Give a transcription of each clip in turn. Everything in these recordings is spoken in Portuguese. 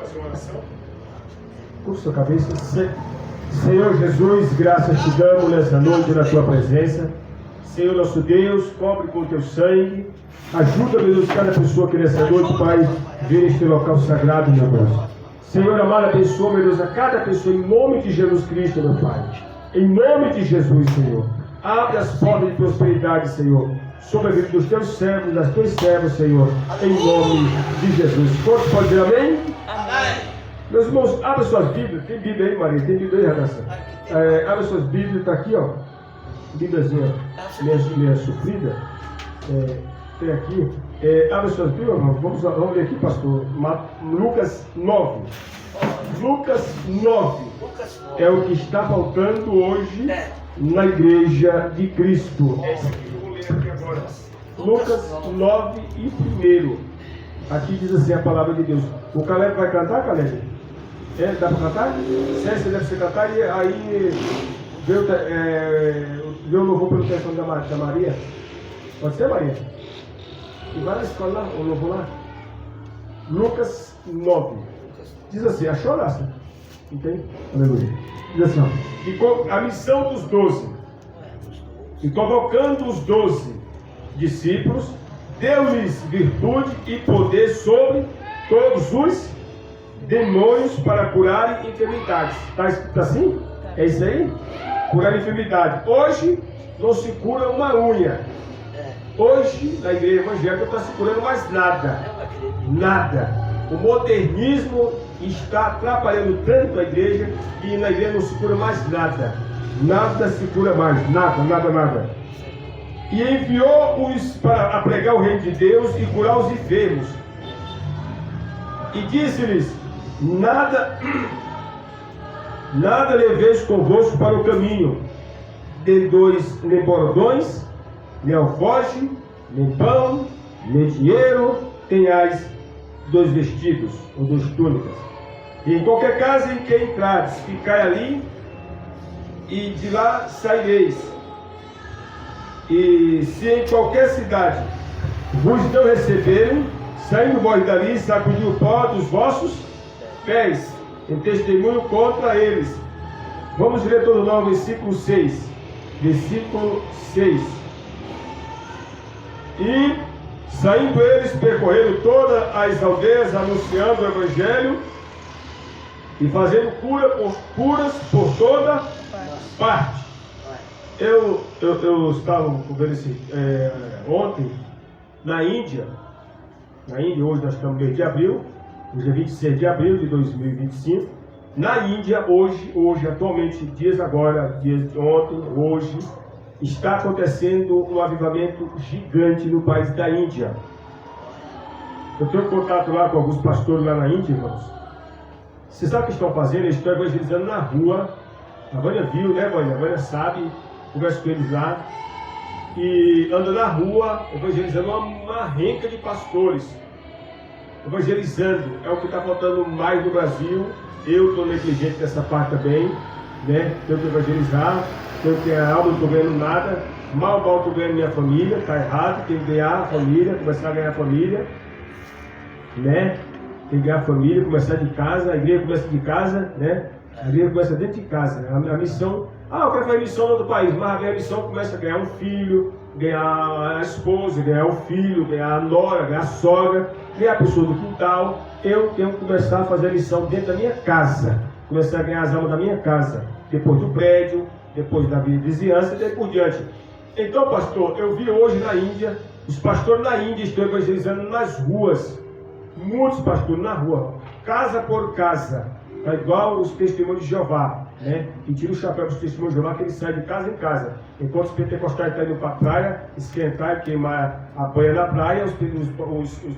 fazer uma oração? Curva sua cabeça. Senhor Jesus, graças te damos nessa noite na tua presença. Senhor nosso Deus, cobre com o teu sangue. Ajuda, meu Deus, cada pessoa que nessa noite, Pai, vir este local sagrado, meu Deus. Senhor amado, abençoa, meu Deus, a cada pessoa em nome de Jesus Cristo, meu Pai. Em nome de Jesus, Senhor. Abre as portas de prosperidade, Senhor, sobre a vida dos teus servos, das tuas servas, Senhor, em nome de Jesus. Todos podem dizer amém? Amém. Meus irmãos, abre suas Bíblias. Tem Bíblia aí, Maria? Tem Bíblia aí, Radassa? Abre suas Bíblias, está aqui, ó. Bíbliazinha meia sofrida. Tem aqui. Abre suas Bíblias, irmão. Vamos ler aqui, pastor. Lucas 9. Lucas 9 é o que está faltando hoje na igreja de Cristo. É isso que eu vou ler aqui agora. Lucas 9 e 1. Aqui diz assim a palavra de Deus. O Caleb vai cantar, Caleb? Dá para cantar? Você deve ser cantar e aí vê o louvor pelo telefone da Maria. Pode ser, Maria? E vai na escola lá, o louvor lá. Lucas 9. Diz assim, achou, Lassa? Entende? Aleluia. Diz assim, ó. A missão dos 12. E convocando os 12 discípulos, deu-lhes virtude e poder sobre todos os demônios para curarem enfermidades. Está escrito assim? É isso aí? Curar enfermidade. Hoje não se cura uma unha. Hoje, na igreja evangélica, não está se curando mais nada. Nada. O modernismo está atrapalhando tanto a igreja que na igreja não se cura mais nada. Nada se cura mais. Nada. E enviou-os para pregar o reino de Deus e curar os enfermos. E disse-lhes: Nada leveis convosco para o caminho, de 2 nem bordões, nem alforje, nem pão, nem dinheiro, tenhais 2 vestidos ou 2 túnicas. E em qualquer casa em que entrades, ficai ali, e de lá saireis. E se em qualquer cidade vos não receberem, saindo vós dali, sacudi o pó dos vossos pés, em testemunho contra eles. Vamos ler todo o nome, versículo 6. Versículo 6. E saindo eles, percorreram todas as aldeias, anunciando o Evangelho e fazendo curas por toda parte. Eu estava vendo ontem na Índia. Hoje nós estamos no mês de abril, hoje é 26 de abril de 2025. Na Índia, hoje atualmente, dias de ontem, hoje, está acontecendo um avivamento gigante no país da Índia. Eu tenho contato lá com alguns pastores lá na Índia, irmãos. Você sabe o que estão fazendo? Eles estão evangelizando na rua. A Vânia viu, né, Vânia? A Vânia sabe, conversa com eles lá. E anda na rua, evangelizando uma renca de pastores. Evangelizando, é o que está faltando mais no Brasil. Eu estou negligente dessa parte também, né? Tenho que evangelizar, tenho que ganhar algo, não estou ganhando nada. Mal estou ganhando minha família, está errado, tem que ganhar a família, começar a ganhar a família, né? Tem que ganhar a família, começar de casa, a igreja começa de casa, né? A igreja começa dentro de casa. A missão, eu quero fazer missão no outro país, mas a missão começa a ganhar um filho, ganhar a esposa, ganhar o filho, ganhar a nora, ganhar a sogra, ganhar a pessoa do quintal. Eu tenho que começar a fazer a missão dentro da minha casa, começar a ganhar as almas da minha casa, depois do prédio, depois da vizinhança e daí por diante. Então, pastor, eu vi hoje na Índia, os pastores na Índia estão evangelizando nas ruas, muitos pastores na rua, casa por casa, tá igual os testemunhos de Jeová, né? Que tira o chapéu dos testemunhos de Jeová, que eles saem de casa em casa. Enquanto os pentecostais estão indo para a praia, esquentar e queimar a banha na praia, os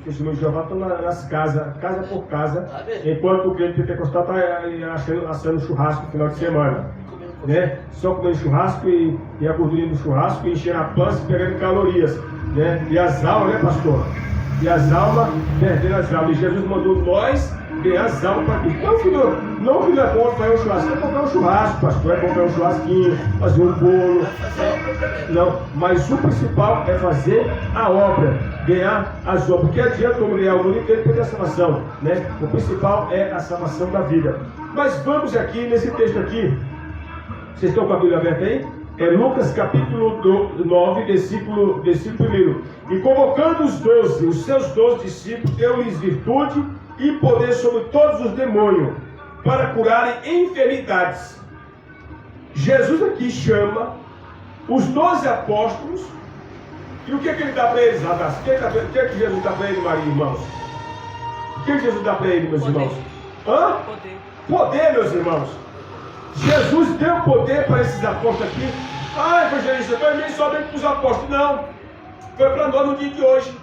testemunhos de Jeová estão nas casas, casa por casa, enquanto o crente pentecostal está assando churrasco no final de semana, né? Só comendo churrasco e a gordurinha do churrasco, e enchendo a pança e pegando calorias, né? E as almas, né, pastor? E as almas perdendo as almas. E Jesus mandou nós ganhar as almas para Cristo. Não, filho, não, filho, é bom fazer um churrasco. É bom fazer um churrasco, pastor. É bom fazer um churrasquinho, fazer um bolo. Não, mas o principal é fazer a obra, ganhar as obras. Porque adianta eu ganhar o mundo inteiro e perder a salvação, né? O principal é a salvação da vida. Mas vamos aqui, nesse texto aqui. Vocês estão com a Bíblia aberta aí? É Lucas capítulo 9, versículo 1. E convocando os seus 12 discípulos, deu-lhes virtude e poder sobre todos os demônios, para curarem enfermidades. Jesus aqui chama os 12 apóstolos, e o que é que ele dá para eles, Radassa? O que é que Jesus dá para eles, Maria, irmãos? O que é que Jesus dá para eles, meus irmãos? Hã? Poder, meus irmãos. Jesus deu poder para esses apóstolos aqui. Ah, evangelista, foi nem somente para os apóstolos. Não, foi para nós no dia de hoje.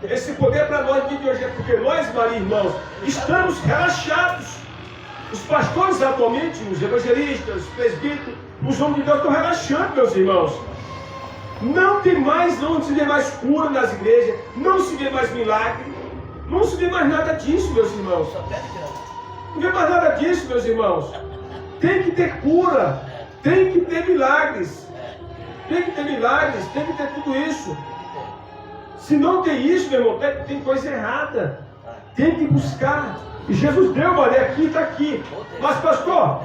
Esse poder é para nós no dia de hoje, é porque nós, Maria, irmãos, estamos relaxados. Os pastores atualmente, os evangelistas, os presbíteros, os homens de Deus estão relaxando, meus irmãos. Não se vê mais cura nas igrejas, não se vê mais milagre, não se vê mais nada disso, meus irmãos. Não vê mais nada disso, meus irmãos. Tem que ter cura, tem que ter milagres, tem que ter tudo isso. Se não tem isso, meu irmão, tem coisa errada. Tem que buscar. E Jesus deu, olha, aqui está aqui. Mas, pastor,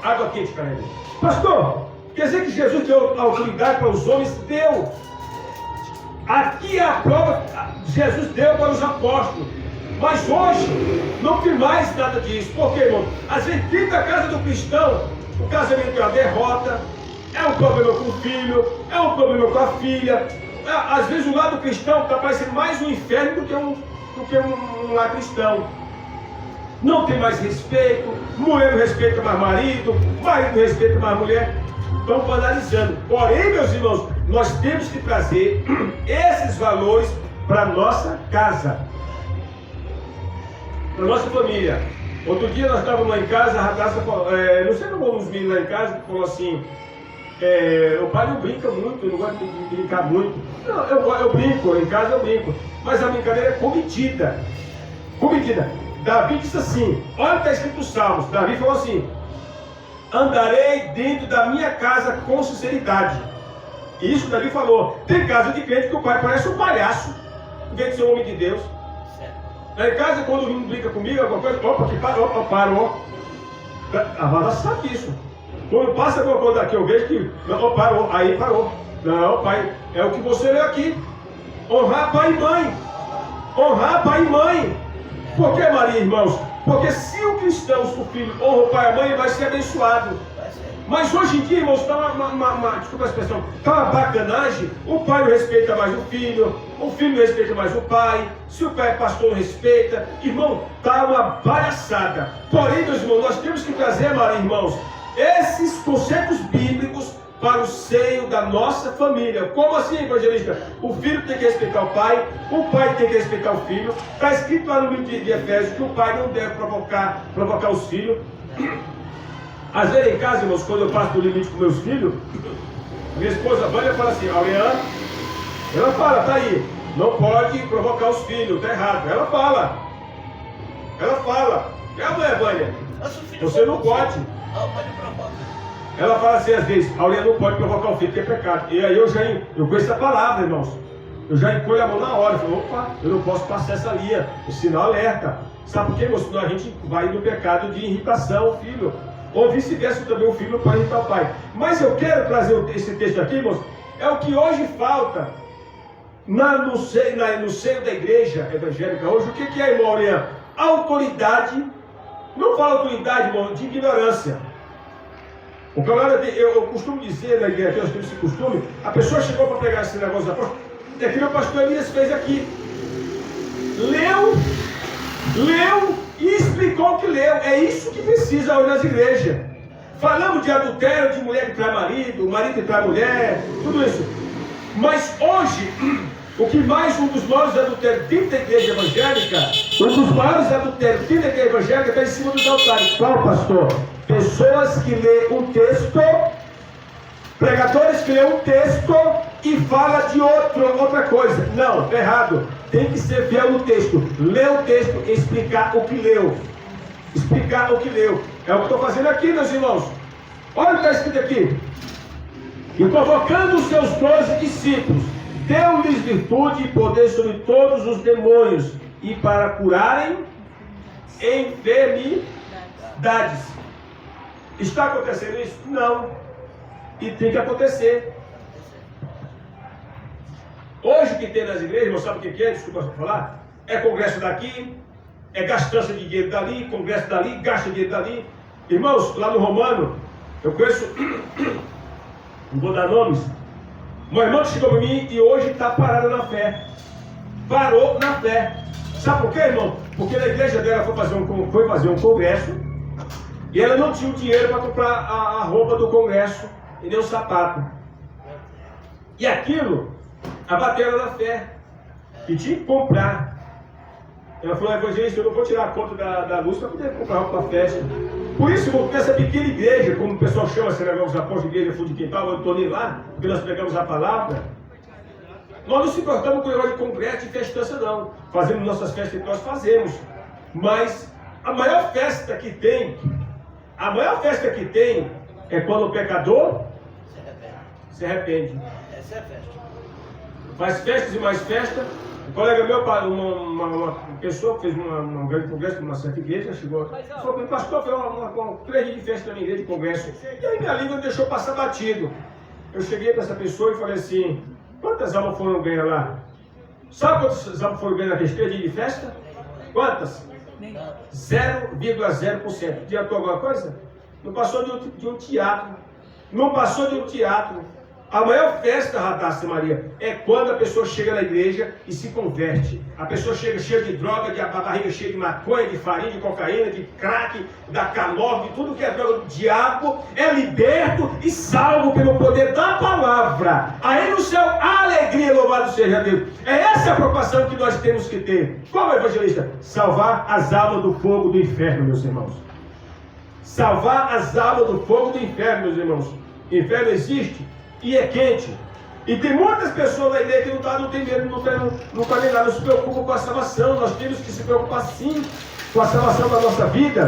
água quente para ele. Pastor, quer dizer que Jesus deu autoridade para os homens? Deu. Aqui é a prova que Jesus deu para os apóstolos. Mas hoje não tem mais nada disso. Por quê, irmão? Às vezes, dentro da casa do cristão, o casamento é uma derrota, é um problema com o filho, é um problema com a filha. Às vezes o lado cristão está parecendo mais um inferno do que um lar cristão. Não tem mais respeito, mulher não respeita mais marido não respeita mais mulher. Estão banalizando. Porém, meus irmãos, nós temos que trazer esses valores para a nossa casa, para a nossa família. Outro dia nós estávamos lá em casa, a Radassa, não sei como uns meninos lá em casa, falou assim, o pai não brinca muito, eu não gosto de brincar muito. Não, eu brinco, em casa eu brinco, mas a brincadeira é cometida. Davi disse assim, olha o que está escrito nos Salmos. Davi falou assim, andarei dentro da minha casa com sinceridade. Isso Davi falou. Tem casa de crente que o pai parece um palhaço, em vez de ser um homem de Deus. Lá em casa, quando o menino brinca comigo, alguma coisa, parou. A Vala sabe disso. Quando passa alguma coisa daqui, eu vejo que parou. Aí parou. Não, pai, é o que você leu aqui. Honrar pai e mãe. Honrar pai e mãe. Por que, Maria, irmãos? Porque se o cristão, o filho, honra o pai e a mãe, ele vai ser abençoado. Mas hoje em dia, irmãos, está desculpa a expressão, está uma bacanagem. O pai não respeita mais o filho não respeita mais o pai, se o pai é pastor não respeita. Irmão, está uma palhaçada. Porém, meus irmãos, nós temos que trazer, Maria, irmãos, esses conceitos bíblicos para o seio da nossa família. Como assim, evangelista? O filho tem que respeitar o pai tem que respeitar o filho. Está escrito lá no livro de Efésios que o pai não deve provocar os filhos. Às vezes em casa, irmãos, quando eu passo do limite com meus filhos, minha esposa Vânia fala assim, Aureana, ela fala, tá aí, não pode provocar os filhos, tá errado. Ela fala, é a mulher, Vânia, você não pode. Ela fala assim às vezes, Aureana não pode provocar o filho, que é pecado. E aí eu conheço a palavra, irmãos. Eu já encolho a mão na hora, eu falo, opa, eu não posso passar essa linha, o sinal alerta. Sabe por quê, irmãos? Senão a gente vai no pecado de irritação ao filho. Ou vice-versa também, o filho não pode irritar o pai. Mas eu quero trazer esse texto aqui, irmãos, é o que hoje falta no seio da igreja evangélica hoje. O que é, irmão Aureano? Autoridade, não fala autoridade, irmão, de ignorância. O camarada, eu costumo dizer na igreja, nós temos esse costume, a pessoa chegou para pegar esse negócio da apóstolo, é que o pastor Elias fez aqui. Leu e explicou o que leu. É isso que precisa hoje nas igrejas. Falamos de adultério, de mulher que trai marido que trai mulher, tudo isso. Mas hoje, um dos maiores adultérios dentro da igreja evangélica, está em cima dos altares. Qual, pastor? Pessoas que lêem um texto, pregadores que lêem um texto e fala de outra coisa. Não, está errado. Tem que ser fiel no texto. Ler o texto e explicar o que leu. Explicar o que leu. É o que estou fazendo aqui, meus irmãos. Olha o que está escrito aqui. E convocando os seus 12 discípulos, deu-lhes virtude e poder sobre todos os demônios, e para curarem enfermidades. Está acontecendo isso? Não. E tem que acontecer. Hoje o que tem nas igrejas, não sabe o que é? Desculpa falar. É congresso daqui, é gastança de dinheiro dali, congresso dali, gasta dinheiro dali. Irmãos, lá no Romano, eu conheço, não vou dar nomes, uma irmã que chegou para mim e hoje está parada na fé. Parou na fé. Sabe por quê, irmão? Porque na igreja dela foi fazer um congresso e ela não tinha o dinheiro para comprar a roupa do congresso e nem o sapato. E aquilo abateu ela na fé. E tinha que comprar. Ela falou, evangelista, eu não vou tirar a conta da luz para poder comprar roupa para a festa. Por isso, irmão, essa pequena igreja, como o pessoal chama, se os apóstolos de igreja fundo de quintal, eu estou nem lá, porque nós pegamos a palavra. Nós não se importamos com o negócio de congresso e festança, não. Fazemos nossas festas que nós fazemos. Mas a maior festa que tem é quando o pecador se arrepende. Essa é a festa. Faz festas e mais festas. Um colega meu, uma pessoa que fez um grande congresso numa certa igreja, chegou e falou: pastor, foi 3 dias de festa na minha igreja de congresso. E aí minha língua me deixou passar batido. Eu cheguei para essa pessoa e falei assim: quantas almas foram ganhar lá? Sabe quantas almas foram ganhar naqueles 3 dias de festa? Quantas? 0,0%. Adiantou alguma coisa? Não passou de um teatro. Não passou de um teatro. A maior festa, Radassa Maria, é quando a pessoa chega na igreja e se converte. A pessoa chega cheia de droga, a barriga cheia de maconha, de farinha, de cocaína, de crack, da K9, de tudo que é droga do diabo, é liberto e salvo pelo poder da palavra. Aí no céu, alegria, louvado seja Deus. É essa a preocupação que nós temos que ter. Como evangelista? Salvar as almas do fogo do inferno, meus irmãos. Salvar as almas do fogo do inferno, meus irmãos. O inferno existe e é quente. E tem muitas pessoas na igreja que não tem medo, não se preocupam com a salvação. Nós temos que se preocupar sim com a salvação da nossa vida.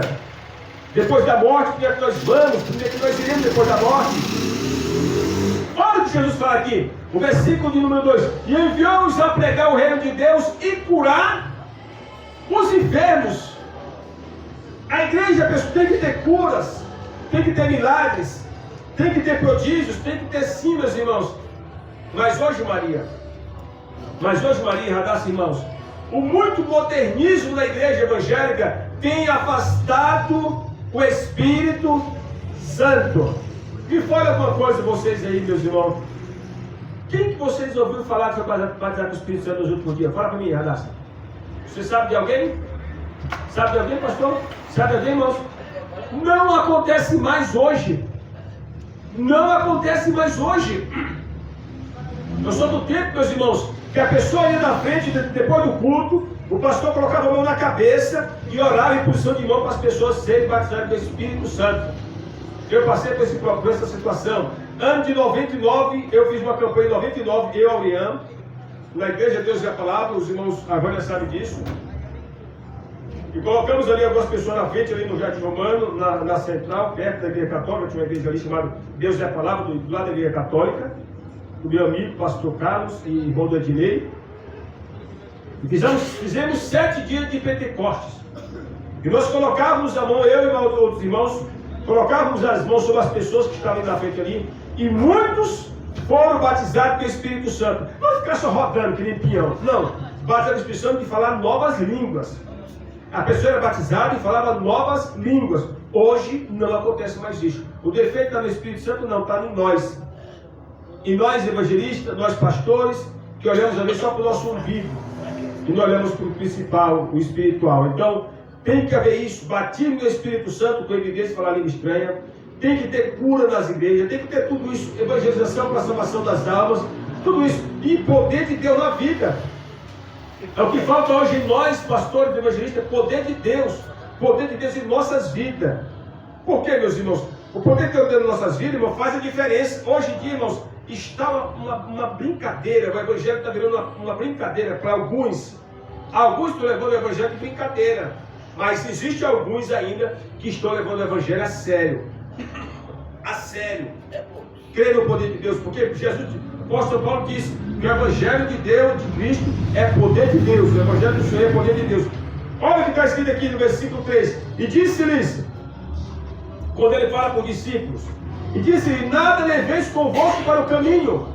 Depois da morte, onde é que nós vamos? Onde é que nós iremos depois da morte? Olha o que Jesus fala aqui, o versículo de número 2: e enviou-os a pregar o reino de Deus e curar os enfermos. A igreja, pessoal, tem que ter curas, tem que ter milagres, tem que ter prodígios, tem que ter sim, meus irmãos. Mas hoje, Maria, Radassa, irmãos, o muito modernismo da igreja evangélica tem afastado o Espírito Santo. Me fala alguma coisa vocês aí, meus irmãos. Quem que vocês ouviram falar que foi batizado com o Espírito Santo nos últimos dias? Fala para mim, Radassa. Você sabe de alguém? Sabe de alguém, pastor? Sabe de alguém, irmãos? Não acontece mais hoje. Não acontece mais hoje. Eu sou do tempo, meus irmãos, que a pessoa ia na frente, depois do culto, o pastor colocava a mão na cabeça e orava em posição de mão para as pessoas serem batizadas com o Espírito Santo. Eu passei por essa situação. Ano de 99, eu fiz uma campanha em 99, eu, Auriano, na igreja Deus e a Palavra, os irmãos, a Vânia sabe disso. E colocamos ali algumas pessoas na frente, ali no Jardim Romano, na central, perto da igreja católica. Tinha uma igreja ali chamada Deus e a Palavra, do lado da igreja católica, do meu amigo, pastor Carlos e irmão do Ednei. E fizemos 7 dias de Pentecostes. E nós colocávamos a mão, eu e outros irmãos, colocávamos as mãos sobre as pessoas que estavam na frente ali, e muitos foram batizados com o Espírito Santo. Não ficar só rodando, que nem peão. Não, batizados com o Espírito Santo de falar novas línguas. A pessoa era batizada e falava novas línguas. Hoje não acontece mais isso. O defeito está no Espírito Santo? Não, está em nós. E nós evangelistas, nós pastores, que olhamos ali só para o nosso umbigo. E não olhamos para o principal, o espiritual. Então, tem que haver isso. Batismo do Espírito Santo, com evidência de falar língua estranha. Tem que ter cura nas igrejas. Tem que ter tudo isso. Evangelização para a salvação das almas. Tudo isso. E poder de Deus na vida. É o que falta hoje em nós, pastores e evangelistas, poder de Deus em nossas vidas. Por quê, meus irmãos? O poder de Deus em nossas vidas, irmão, faz a diferença. Hoje em dia, irmãos, está uma brincadeira, o evangelho está virando uma brincadeira para alguns. Alguns estão levando o evangelho de brincadeira, mas existe alguns ainda que estão levando o evangelho a sério. A sério. Crê no poder de Deus, porque Jesus, o apóstolo Paulo disse que o evangelho de Deus, de Cristo, é poder de Deus. O evangelho do Senhor é poder de Deus. Olha o que está escrito aqui no versículo 3. E disse-lhes, quando ele fala com os discípulos, e disse-lhe: nada leveis convosco para o caminho,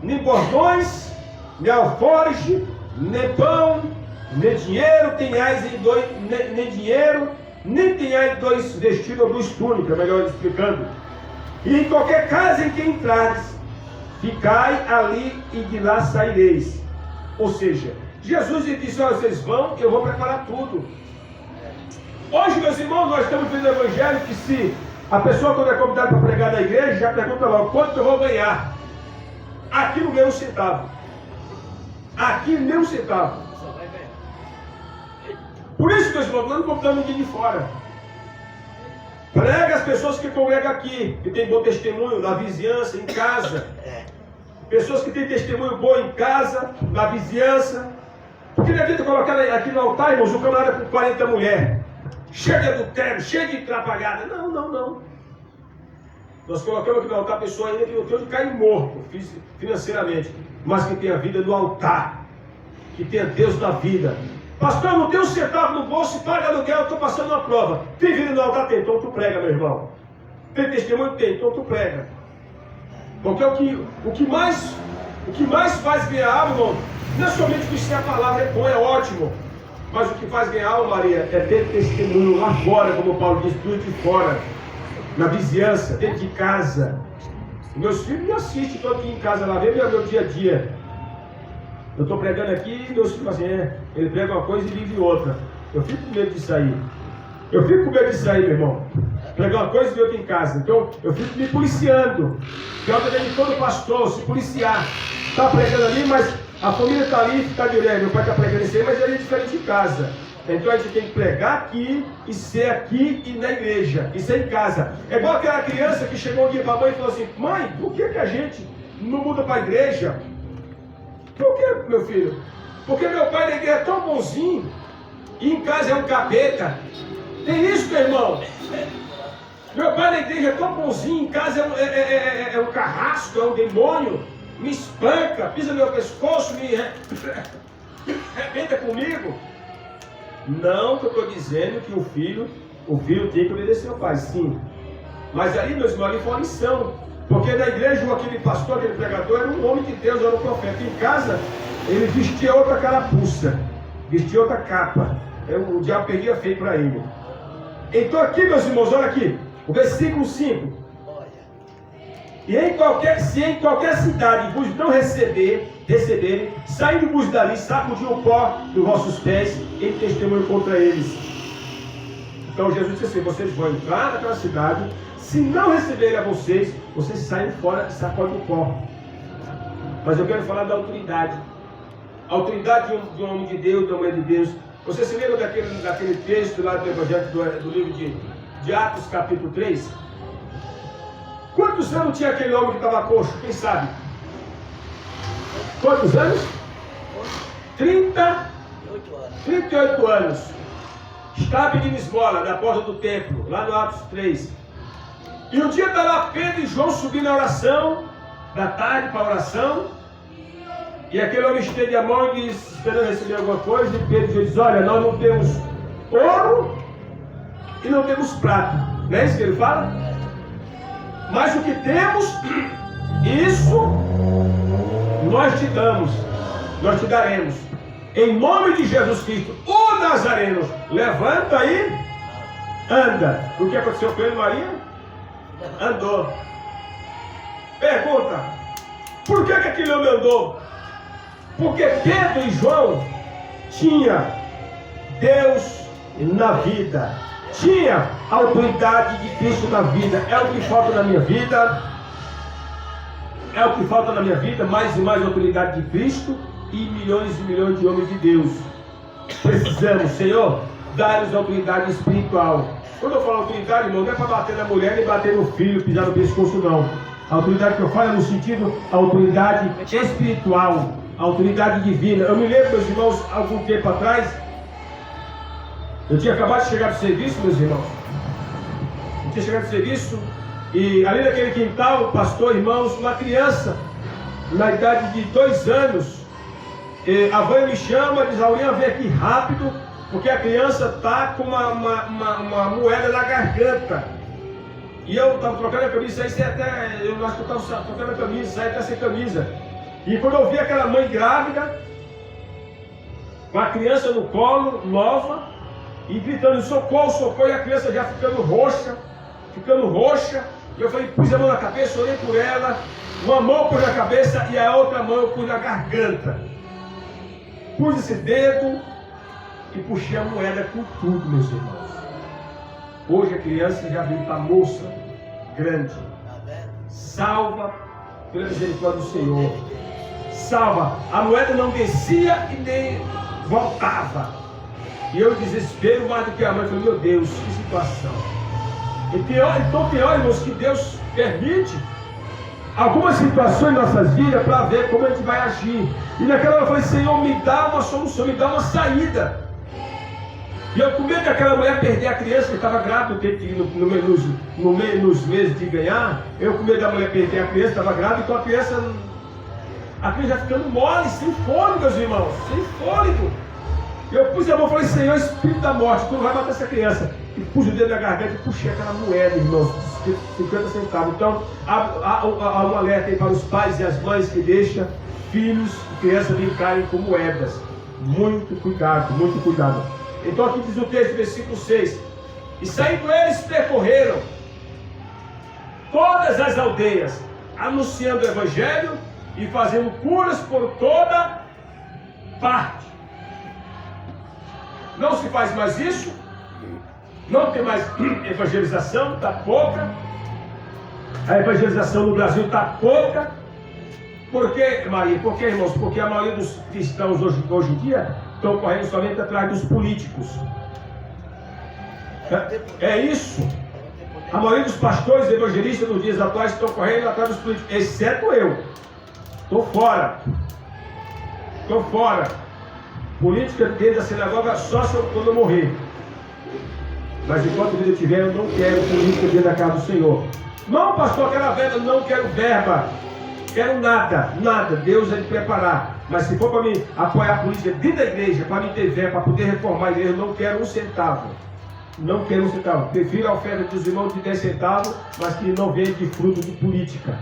nem bordões, nem alforje, nem pão, nem dinheiro tenhais nem dinheiro, nem tenhais dois vestidos ou duas túnicas, melhor explicando. E em qualquer casa em que entrares, ficai ali e de lá saireis. Ou seja, Jesus disse: olha, vocês vão, eu vou preparar tudo. Hoje, meus irmãos, nós estamos vendo o evangelho que se a pessoa, quando é convidada para pregar na igreja, já pergunta logo: quanto eu vou ganhar? Aqui não ganha um centavo. Aqui nem um centavo. Por isso, meus irmãos, nós não convidamos ninguém de fora. Prega as pessoas que congregam aqui, que tem bom testemunho na vizinhança, em casa. Pessoas que têm testemunho bom em casa, na vizinhança. Porque não adianta colocar aqui no altar, irmãos, um camarada com 40 mulheres, cheio de adultério, cheio de trapalhada. Não. Nós colocamos aqui no altar a pessoa ainda que não tem onde cair morto financeiramente, mas que tem a vida no altar, que tem a Deus na vida. Pastor, eu não tenho um centavo no bolso e paga aluguel, eu estou passando uma prova. Tem vida no altar? Tem, então tu prega, meu irmão. Tem testemunho? Tem, então tu prega. Porque o que mais faz ganhar alma, irmão, não é somente conhecer a palavra, é bom, é ótimo. Mas o que faz ganhar alma, Maria, é ter testemunho lá fora, como o Paulo diz, tudo de fora. Na vizinhança, dentro de casa. Meus filhos me assistem, estou aqui em casa lá, vê meu dia a dia. Eu estou pregando aqui e meus filhos assim, ele prega uma coisa e vive outra. Eu fico com medo de sair. Meu irmão. Pregar uma coisa e outra em casa. Então, eu fico me policiando. Que é o dever de todo pastor, se policiar. Está pregando ali, mas a família está ali e fica de olhando. Meu pai está pregando isso aí, mas ele é diferente de casa. Então a gente tem que pregar aqui e ser aqui e na igreja. E ser em casa. É igual aquela criança que chegou um dia para a mãe e falou assim: mãe, por que a gente não muda para a igreja? Por que, meu filho? Porque meu pai na igreja é tão bonzinho e em casa é um capeta. Tem isso, meu irmão? Meu pai na igreja é tão bonzinho, em casa é um carrasco, é um demônio. Me espanca, pisa no meu pescoço, me arrebenta comigo. Não que eu estou dizendo que o filho tem que obedecer ao pai, sim. Mas aí, meus irmãos, ali foi uma lição. Porque na igreja, aquele pastor, aquele pregador, era um homem de Deus, era um profeta. Em casa, ele vestia outra carapuça, vestia outra capa. O diabo perdia feio para ele. Então aqui, meus irmãos, olha aqui, o versículo 5. E se em qualquer cidade vos não receberem, saindo-vos dali, sacudiam o pó dos vossos pés em testemunho contra eles. Então Jesus disse assim: vocês vão entrar naquela cidade, se não receberem a vocês saem fora e sacodem o pó. Mas eu quero falar da autoridade. A autoridade de um homem de Deus, de uma mulher de Deus. Você se lembra daquele texto lá do Evangelho do livro de Atos, capítulo 3? Quantos anos tinha aquele homem que estava coxo? Quem sabe? Quantos anos? 38 anos. Estava pedindo esmola na porta do templo, lá no Atos 3. E um dia está lá Pedro e João subindo na oração, da tarde para a oração. E aquele homem estende a mão e diz, esperando receber alguma coisa. E Pedro diz: olha, nós não temos ouro e não temos prata. Não é isso que ele fala? Mas o que temos, isso nós te damos, nós te daremos. Em nome de Jesus Cristo, o Nazareno, levanta e anda. O que aconteceu com ele, Maria? Andou. Pergunta: por que aquele homem andou? Porque Pedro e João tinha Deus na vida, tinha a autoridade de Cristo na vida. É o que falta na minha vida. É o que falta na minha vida, mais e mais autoridade de Cristo e milhões de homens de Deus. Precisamos, Senhor, dar-nos autoridade espiritual. Quando eu falo autoridade, irmão, não é para bater na mulher nem bater no filho, pisar no pescoço, não. A autoridade que eu falo é no sentido autoridade espiritual, autoridade divina. Eu me lembro, meus irmãos, algum tempo atrás, eu tinha acabado de chegar do serviço, meus irmãos. Eu tinha chegado do serviço e ali naquele quintal, pastor, irmãos, uma criança, na idade de 2 anos, a mãe me chama, diz: Aurinha, vem aqui rápido, porque a criança está com uma moeda na garganta. E eu estava trocando a camisa, eu acho que eu estava trocando a camisa, saí até sem camisa. E quando eu vi aquela mãe grávida, com a criança no colo, nova, e gritando: socorro, socorro, e a criança já ficando roxa, e eu falei, pus a mão na cabeça, olhei por ela, uma mão pus na cabeça e a outra mão eu pus na garganta. Pus esse dedo e puxei a moeda com tudo, meus irmãos. Hoje a criança já veio para moça, grande, salva pela misericórdia do Senhor, salva. A moeda não descia e nem voltava. E eu desespero mais do que a mãe, falei, meu Deus, que situação. Então tem hora, irmãos, que Deus permite algumas situações em nossas vidas para ver como a gente vai agir. E naquela hora eu falei, Senhor, me dá uma solução, me dá uma saída. E eu com medo daquela mulher perder a criança que estava grávida, nos meses de ganhar, eu com medo da mulher perder a criança, estava grávida, então a criança já ficando mole, sem fôlego, meus irmãos, sem fôlego. Eu pus a mão e falei, Senhor, Espírito da morte, tu não vai matar essa criança. E pus o dedo na garganta e puxei aquela moeda, irmãos, 50 centavos. Então, há um alerta aí para os pais e as mães que deixam filhos e crianças brincarem com moedas. Muito cuidado, muito cuidado. Então aqui diz o texto, versículo 6. E saindo eles percorreram todas as aldeias, anunciando o evangelho e fazendo curas por toda parte. Não se faz mais isso, não tem mais evangelização, está pouca. A evangelização no Brasil está pouca. Por quê, Maria? Por quê, irmãos? Porque a maioria dos cristãos hoje em dia estão correndo somente atrás dos políticos. É isso. A maioria dos pastores evangelistas nos dias atuais estão correndo atrás dos políticos, exceto eu. Estou fora. Política dentro da sinagoga só quando eu morrer. Mas enquanto vida eu tiver, eu não quero política dentro da casa do Senhor. Não, pastor, quero verba, não quero verba. Quero nada. Deus é de preparar. Mas se for para mim apoiar a política dentro da igreja, para mim ter verba, para poder reformar a igreja, eu não quero um centavo. Não quero um centavo. Prefiro a oferta dos irmãos de 10 centavos, mas que não venha de fruto de política.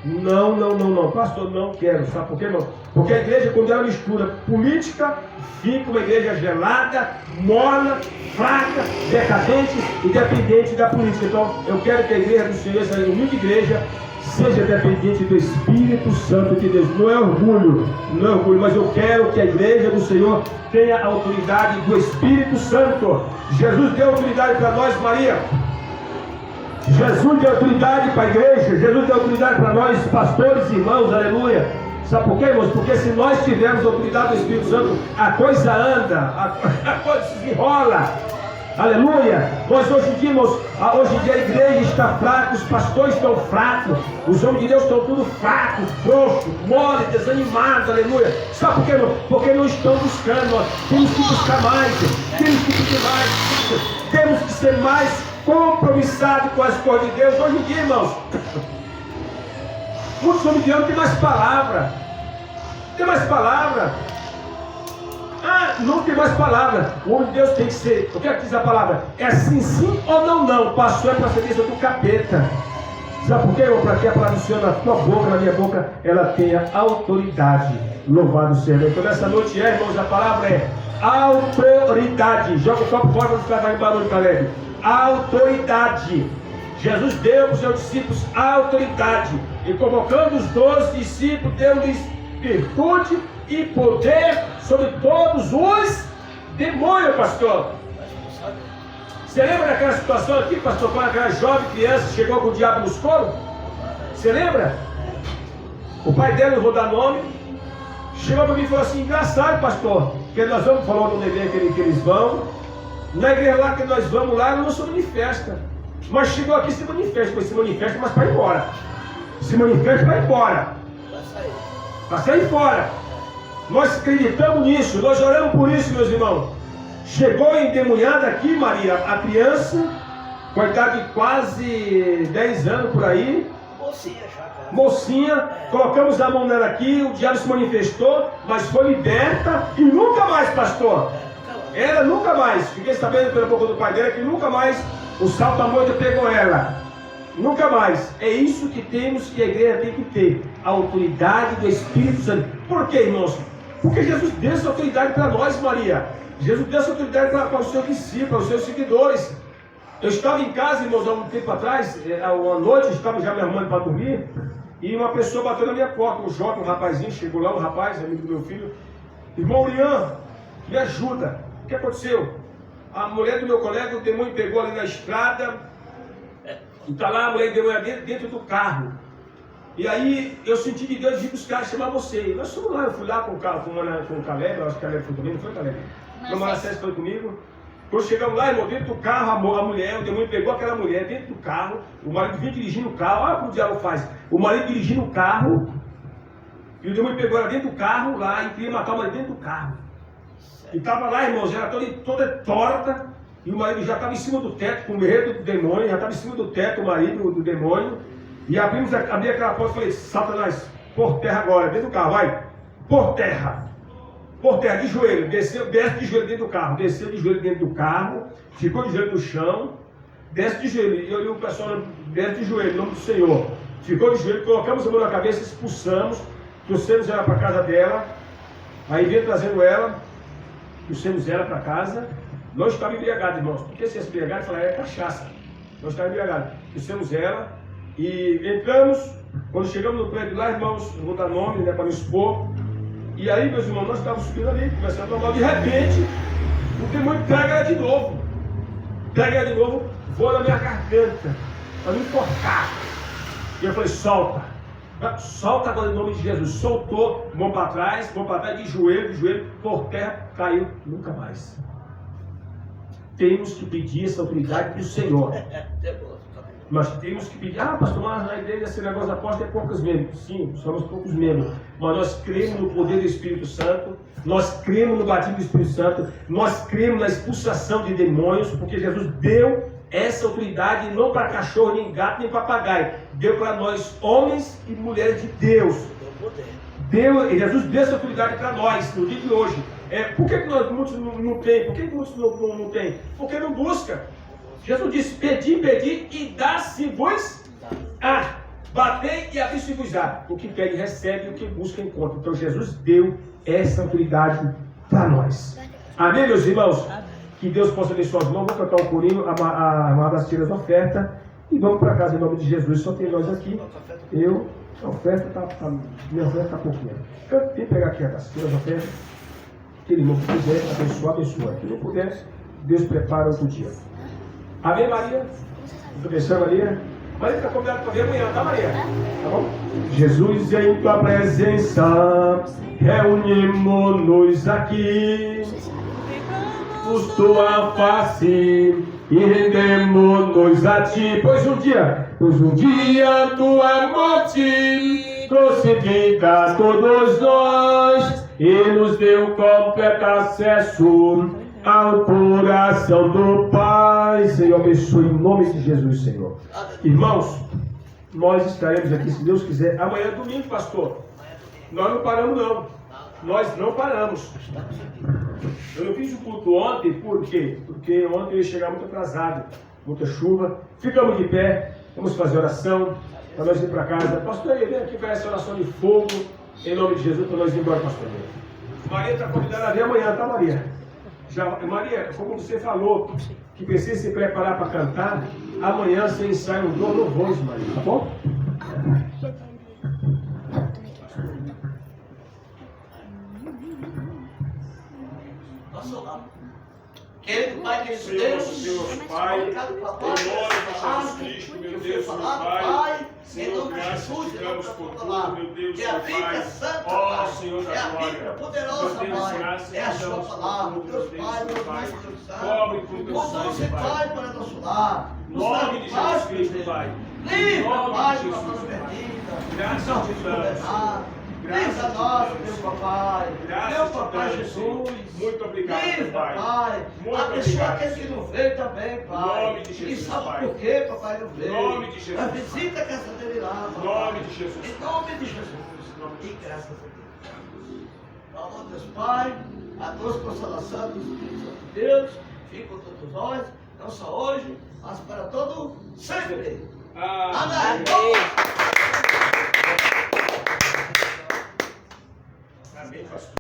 Não, pastor, não quero. Sabe por quê, irmão? Porque a igreja, quando ela mistura política, fica uma igreja gelada, morna, fraca, decadente e dependente da política. Então, eu quero que a igreja do Senhor, essa única igreja, seja dependente do Espírito Santo de Deus. Não é orgulho, mas eu quero que a igreja do Senhor tenha a autoridade do Espírito Santo. Jesus deu autoridade para nós, Maria. Jesus deu autoridade para a igreja, Jesus deu autoridade para nós, pastores e irmãos, aleluia. Sabe por quê, irmãos? Porque se nós tivermos a autoridade do Espírito Santo, a coisa anda, a coisa se desenrola, aleluia. Nós hoje em dia, irmãos, hoje em dia a igreja está fraca, os pastores estão fracos, os homens de Deus estão tudo fracos, frouxos, mole, desanimados, aleluia. Sabe por quê, irmão? Porque não estão buscando, nós temos que buscar mais, temos que ser mais compromissado com as coisas de Deus. Hoje em dia, irmãos, muitos homens de Deus não tem mais palavra. Não tem mais palavra. O homem de Deus tem que ser, o que é que diz a palavra? É sim ou não. Passou é procedência do capeta. Sabe por quê, irmão? Para que a palavra do Senhor na tua boca, na minha boca, ela tenha autoridade. Louvado seja. Então nessa noite, irmãos, a palavra é autoridade. Joga o copo fora para ficar mais barulho, Caleb. Autoridade. Jesus deu para os seus discípulos autoridade. E convocando os 12 discípulos, deu-lhes virtude e poder sobre todos os demônios, pastor. Você lembra daquela situação aqui, pastor, quando aquela jovem criança chegou com o diabo nos colos? Você lembra? O pai dela, não vou dar nome, chegou para mim e falou assim, engraçado, pastor, que nós vamos falar no negócio que eles vão. Na igreja lá que nós vamos lá, ela não se manifesta. Mas chegou aqui e se manifesta, mas para ir embora. se manifesta, vai embora. Vai sair fora. Nós acreditamos nisso, nós oramos por isso, meus irmãos. Chegou endemoniada aqui, Maria, a criança, coitada de quase 10 anos por aí. Mocinha, colocamos a mão nela aqui, o diabo se manifestou, mas foi liberta e nunca mais, pastor. Ela nunca mais, fiquei sabendo pela boca do pai dela que nunca mais o salta-moita pegou ela. Nunca mais. É isso que temos, que a igreja tem que ter. A autoridade do Espírito Santo. Por quê, irmãos? Porque Jesus deu essa autoridade para nós, Maria. Jesus deu essa autoridade para os seus discípulos, para os seus seguidores. Eu estava em casa, irmãos, há um tempo atrás, uma noite, estava já me arrumando para dormir, e uma pessoa bateu na minha porta, o Jota, um rapazinho, chegou lá, um rapaz, amigo do meu filho. Irmão Urian, me ajuda. O que aconteceu? A mulher do meu colega, o demônio pegou ali na estrada, e está lá a mulher demônio dentro do carro. E aí eu senti de Deus vir buscar, chamar você. Nós fomos lá, eu fui lá com o Caleb, eu acho que o Caleb foi comigo, não foi, Caleb? O Manassés foi comigo. Quando chegamos lá, irmão, dentro do carro, a mulher, o demônio pegou aquela mulher dentro do carro, o marido vinha dirigindo o carro, olha como o diabo faz. O marido dirigindo o carro, e o demônio pegou ela dentro do carro lá e queria matar o marido dentro do carro. E estava lá, irmãos, ela toda torta, e o marido já estava em cima do teto, com o medo do demônio, já estava em cima do teto, o marido do demônio. E abri aquela porta e falei, Satanás, por terra agora, dentro do carro, vai, por terra, de joelho, desce de joelho dentro do carro, desceu de joelho dentro do carro, ficou de joelho no chão, desce de joelho, e eu li o pessoal, desce de joelho, em nome do Senhor, ficou de joelho, colocamos a mão na cabeça, expulsamos, trouxemos ela para a casa dela, aí veio trazendo ela, trouxemos ela para casa, não estava embriagado, irmãos, porque se é embriagado, falar é cachaça, não estava embriagado, trouxemos ela, e entramos, quando chegamos no prédio lá, irmãos, não vou dar nome, né, para não expor. E aí, meus irmãos, nós estávamos subindo ali, conversando normal, de repente, o demônio pega ela de novo. Voa na minha garganta, para me enforcar. E eu falei, solta agora em nome de Jesus. Soltou, mão para trás, de joelho, por terra, caiu, nunca mais. Temos que pedir essa autoridade do Senhor. Nós temos que pedir, pastor, mas na igreja esse negócio da porta é poucos membros. Sim, somos poucos membros. Mas nós cremos no poder do Espírito Santo, nós cremos no batismo do Espírito Santo, nós cremos na expulsação de demônios, porque Jesus deu essa autoridade não para cachorro, nem gato, nem papagaio. Deu para nós, homens e mulheres de Deus. Jesus deu essa autoridade para nós, no dia de hoje. Por que muitos não têm? Por que muitos não têm? Porque não buscam. Jesus disse, pedi e dá-se-vos batei e abri-se-vos-á. O que pede recebe, o que busca encontra. Então Jesus deu essa autoridade para nós. Amém, meus irmãos? Que Deus possa abençoar as mãos. Vamos cantar um corinho, a das tiras da oferta. E vamos para casa em nome de Jesus. Só tem nós aqui. A oferta está, minha oferta está pouquinho. Vem pegar aqui as tiras da oferta. Aquele irmão que quiser abençoa. Quem não puder, Deus prepara outro dia. Amém, Maria? Muito abençoe, Maria. Maria está convidada para ver amanhã, tá, Maria? Tá bom? Jesus, em tua presença, reunimos-nos aqui, por tua face, e rendemos-nos a ti. Pois um dia tua morte trouxe vida a todos nós, e nos deu completo acesso ao coração do Pai. Senhor, abençoe em nome de Jesus, Senhor. Irmãos, nós estaremos aqui, se Deus quiser, amanhã é domingo, pastor. Nós não paramos, não. Nós não paramos. Eu não fiz o culto ontem, por quê? Porque ontem eu ia chegar muito atrasado, muita chuva. Ficamos de pé, vamos fazer oração, para nós ir para casa. Pastor, vem aqui para essa oração de fogo, em nome de Jesus, para nós ir embora, pastor. Maria está convidada a vir amanhã, tá, Maria? Maria, como você falou, que precisa se preparar para cantar, amanhã você ensaia um dois louvores, Maria, tá bom? Querido Pai, querido Deus, Pai, em nome de Jesus Cristo, meu Deus, meu Pai, Senhor, graças te damos por tudo, meu Deus, meu Pai, ó Senhor da glória, meu Deus, graças te damos por tudo, meu Deus, meu Pai, cobre com teu sangue, Pai, em nome de Jesus Cristo, Pai, Livra, Pai, de uma mão perdida. Graças Não te te damos. condenar. Graças Livra te nós, damos. meu papai. Graças Meu te papai damos, Jesus. Senhor. Muito obrigado, Livra, Pai. Pai. Muito Abençoa obrigado, aquele que Senhor. não veio também, Pai. Em nome de Jesus, E sabe Pai. por quê, papai não veio. Em nome de Jesus, A Pai. visita a casa dele lá, Em papai. nome de Jesus. Em nome de Jesus. E graças a Deus. Ó Deus Pai, a tua consolação do Espírito Santo de Deus, fique com todos nós, não só hoje, mas para todo sempre. Amém. Amém, pastor.